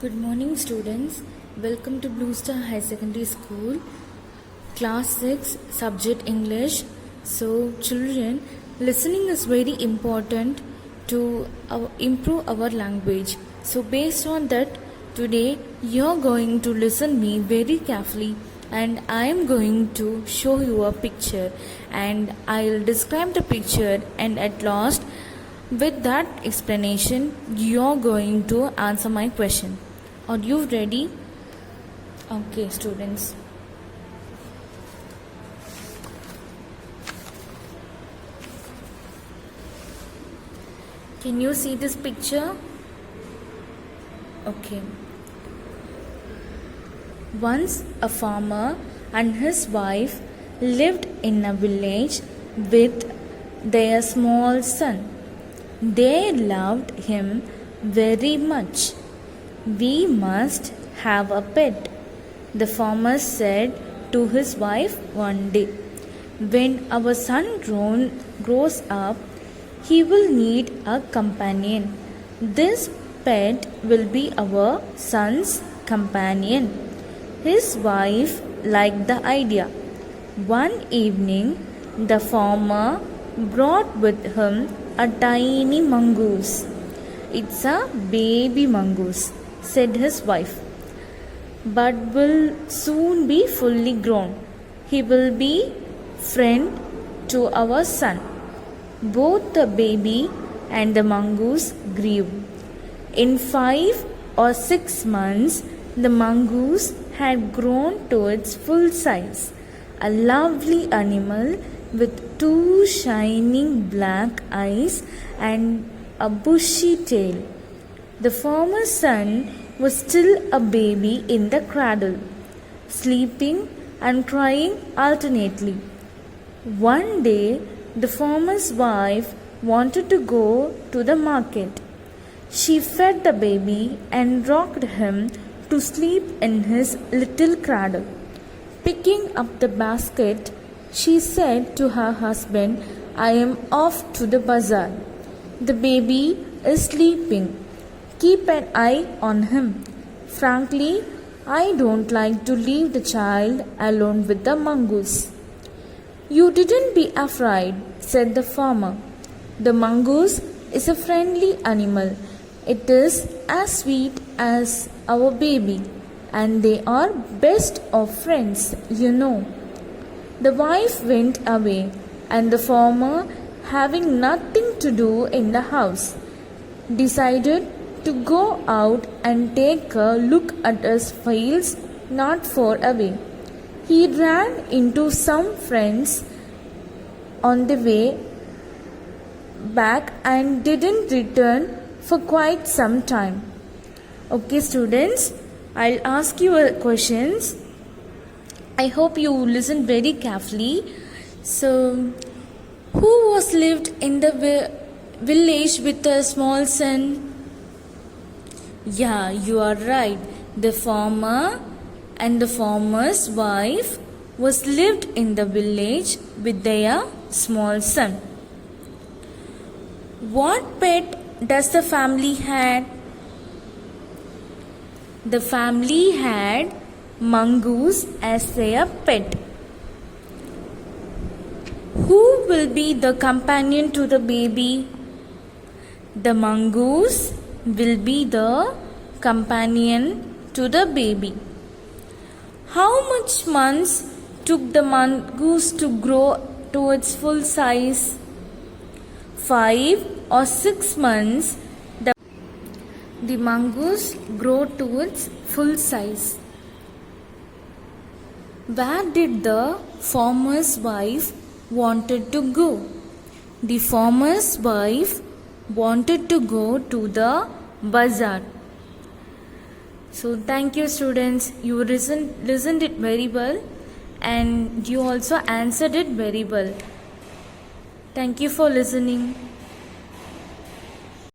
Good morning, students. Welcome to Blue Star High Secondary School, Class 6, Subject English. So, children, listening is very important to improve our language. So, based on that, today you're going to listen me very carefully, and I am going to show you a picture, and I'll describe the picture, and at last, with that explanation, you're going to answer my question. Are you ready? Okay, students. Can you see this picture? Okay. Once a farmer and his wife lived in a village with their small son. They loved him very much. We must have a pet, the farmer said to his wife one day. When our son grows up, he will need a companion. This pet will be our son's companion. His wife liked the idea. One evening, the farmer brought with him a tiny mongoose. It's a baby mongoose, said his wife, but will soon be fully grown. He will be friend to our son. Both the baby and the mongoose grew. In 5 or 6 months, the mongoose had grown to its full size, a lovely animal with 2 shining black eyes and a bushy tail. The farmer's son was still a baby in the cradle, sleeping and crying alternately. One day, the farmer's wife wanted to go to the market. She fed the baby and rocked him to sleep in his little cradle. Picking up the basket, she said to her husband, "I am off to the bazaar. The baby is sleeping. Keep an eye on him. Frankly, I don't like to leave the child alone with the mongoose." "You needn't be afraid," said the farmer. "The mongoose is a friendly animal. It is as sweet as our baby, and they are best of friends, you know." The wife went away, and the farmer, having nothing to do in the house, decided to go out and take a look at his fields not far away. He ran into some friends on the way back and didn't return for quite some time. Okay, students, I'll ask you questions. I hope you listen very carefully. So, who was lived in the village with a small son? Yeah, you are right. The farmer and the farmer's wife was lived in the village with their small son. What pet does the family had? The family had mongoose as their pet. Who will be the companion to the baby? The mongoose will be the companion to the baby. How much months took the mongoose to grow to its full size? 5 or 6 months the mongoose grew to its full size. Where did the farmer's wife wanted to go? The farmer's wife wanted to go to the bazaar. So thank you, students. You listened it very well, and you also answered it very well. Thank you for listening.